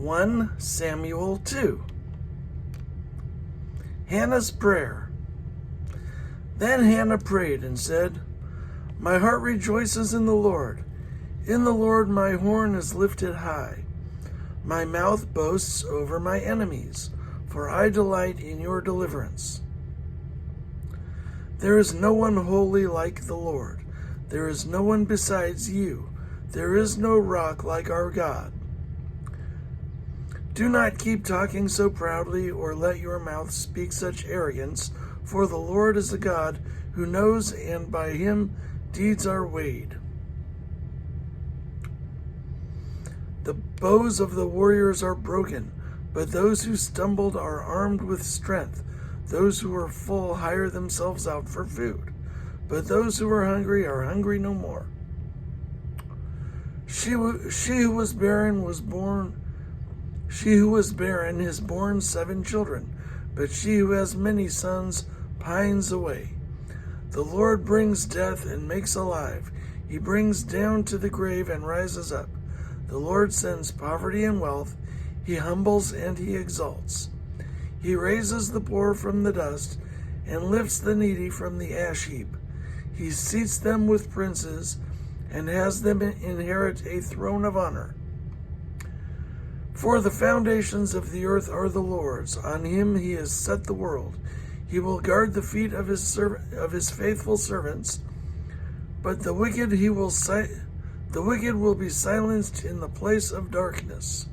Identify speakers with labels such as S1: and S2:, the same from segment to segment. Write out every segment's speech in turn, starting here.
S1: 1 Samuel 2. Hannah's prayer. Then Hannah prayed and said, "My heart rejoices in the Lord. In the Lord my horn is lifted high. My mouth boasts over my enemies, for I delight in your deliverance. There is no one holy like the Lord. There is no one besides you. There is no rock like our God. Do not keep talking so proudly, or let your mouth speak such arrogance, for the Lord is a God who knows, and by him deeds are weighed. The bows of the warriors are broken, but those who stumbled are armed with strength. Those who are full hire themselves out for food, but those who are hungry no more. She who was barren has borne 7 children, but she who has many sons pines away. The Lord brings death and makes alive. He brings down to the grave and rises up. The Lord sends poverty and wealth. He humbles and he exalts. He raises the poor from the dust and lifts the needy from the ash heap. He seats them with princes and has them inherit a throne of honor. For the foundations of the earth are the Lord's. On him he has set the world. He will guard the feet of his faithful servants, but the wicked will be silenced in the place of darkness.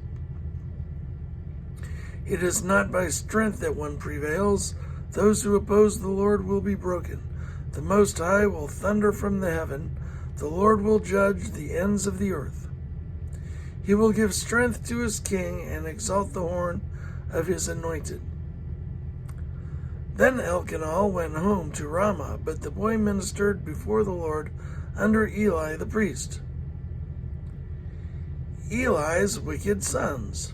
S1: It is not by strength that one prevails. Those who oppose the Lord will be broken. The Most High will thunder from the heaven. The Lord will judge the ends of the earth. He will give strength to his king and exalt the horn of his anointed. Then Elkanah went home to Ramah, but the boy ministered before the Lord under Eli the priest. Eli's wicked sons.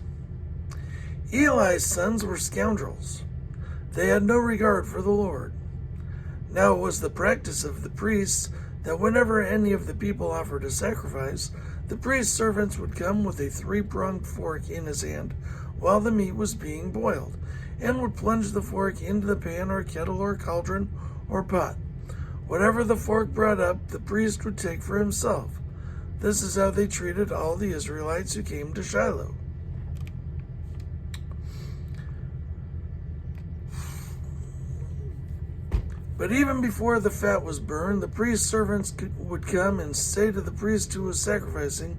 S1: Eli's sons were scoundrels. They had no regard for the Lord. Now it was the practice of the priests that whenever any of the people offered a sacrifice, the priest's servants would come with a 3-pronged fork in his hand while the meat was being boiled, and would plunge the fork into the pan or kettle or cauldron or pot. Whatever the fork brought up, the priest would take for himself. This is how they treated all the Israelites who came to Shiloh. But even before the fat was burned, the priest's servants would come and say to the priest who was sacrificing,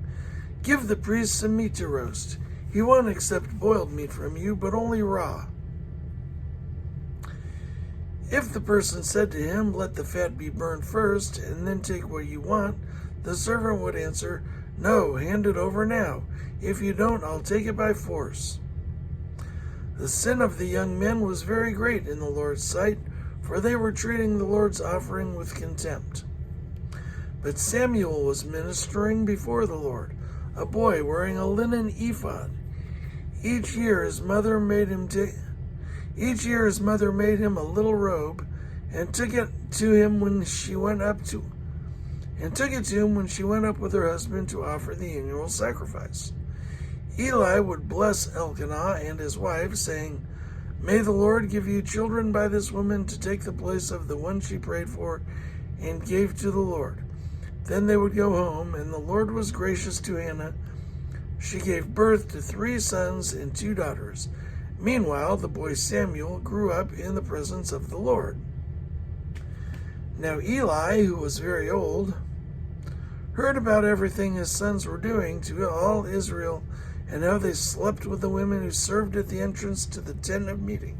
S1: "Give the priest some meat to roast. He won't accept boiled meat from you, but only raw." If the person said to him, "Let the fat be burned first, and then take what you want," the servant would answer, "No, hand it over now. If you don't, I'll take it by force." The sin of the young men was very great in the Lord's sight, for they were treating the Lord's offering with contempt. But Samuel was ministering before the Lord, a boy wearing a linen ephod. Each year his mother made him a little robe, and took it to him when she went up with her husband to offer the annual sacrifice. Eli would bless Elkanah and his wife, saying, "May the Lord give you children by this woman to take the place of the one she prayed for and gave to the Lord." Then they would go home, and the Lord was gracious to Hannah. She gave birth to 3 sons and 2 daughters. Meanwhile, the boy Samuel grew up in the presence of the Lord. Now Eli, who was very old, heard about everything his sons were doing to all Israel, and how they slept with the women who served at the entrance to the tent of meeting.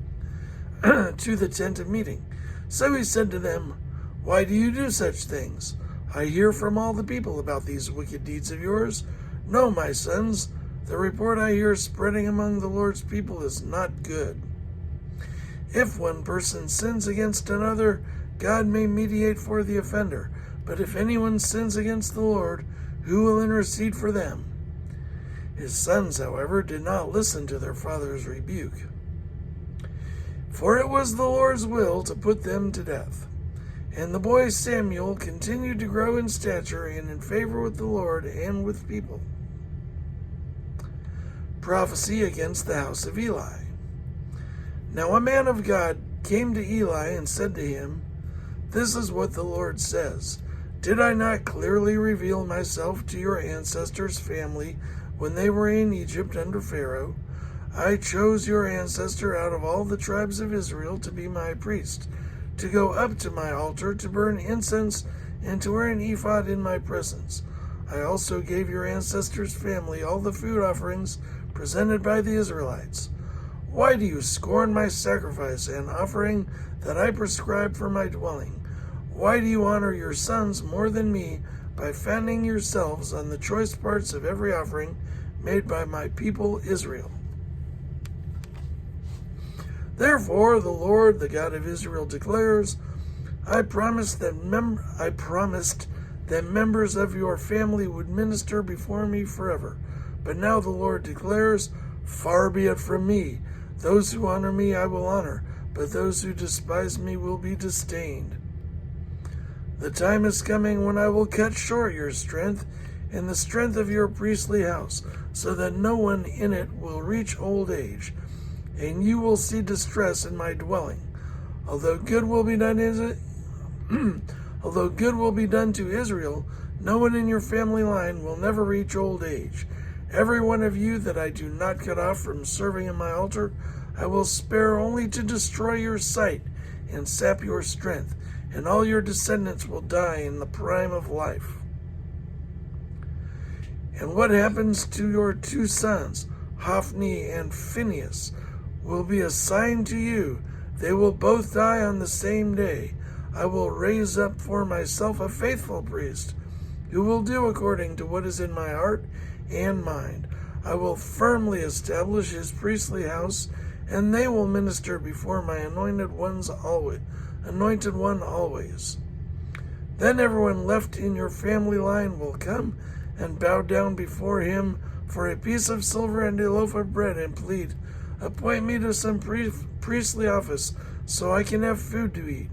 S1: So he said to them, "Why do you do such things? I hear from all the people about these wicked deeds of yours. No, my sons, the report I hear spreading among the Lord's people is not good. If one person sins against another, God may mediate for the offender. But if anyone sins against the Lord, who will intercede for them?" His sons, however, did not listen to their father's rebuke, for it was the Lord's will to put them to death. And the boy Samuel continued to grow in stature and in favor with the Lord and with people. prophecy against the house of Eli. Now a man of God came to Eli and said to him, "This is what the Lord says. Did I not clearly reveal myself to your ancestors' family when they were in Egypt under Pharaoh? I chose your ancestor out of all the tribes of Israel to be my priest, to go up to my altar to burn incense and to wear an ephod in my presence. I also gave your ancestors' family all the food offerings presented by the Israelites. Why do you scorn my sacrifice and offering that I prescribed for my dwelling? Why do you honor your sons more than me by fattening yourselves on the choice parts of every offering made by my people Israel? Therefore, the Lord, the God of Israel, declares, I promised that members of your family would minister before me forever. But now the Lord declares, far be it from me. Those who honor me I will honor, but those who despise me will be disdained. The time is coming when I will cut short your strength and the strength of your priestly house, so that no one in it will reach old age, and you will see distress in my dwelling. Although good will be done to Israel, no one in your family line will never reach old age. Every one of you that I do not cut off from serving in my altar, I will spare only to destroy your sight and sap your strength, and all your descendants will die in the prime of life. And what happens to your two sons, Hophni and Phinehas, will be a sign to you. They will both die on the same day. I will raise up for myself a faithful priest, who will do according to what is in my heart and mind. I will firmly establish his priestly house, and they will minister before my anointed one always. Then everyone left in your family line will come and bow down before him for a piece of silver and a loaf of bread and plead, appoint me to some priestly office so I can have food to eat.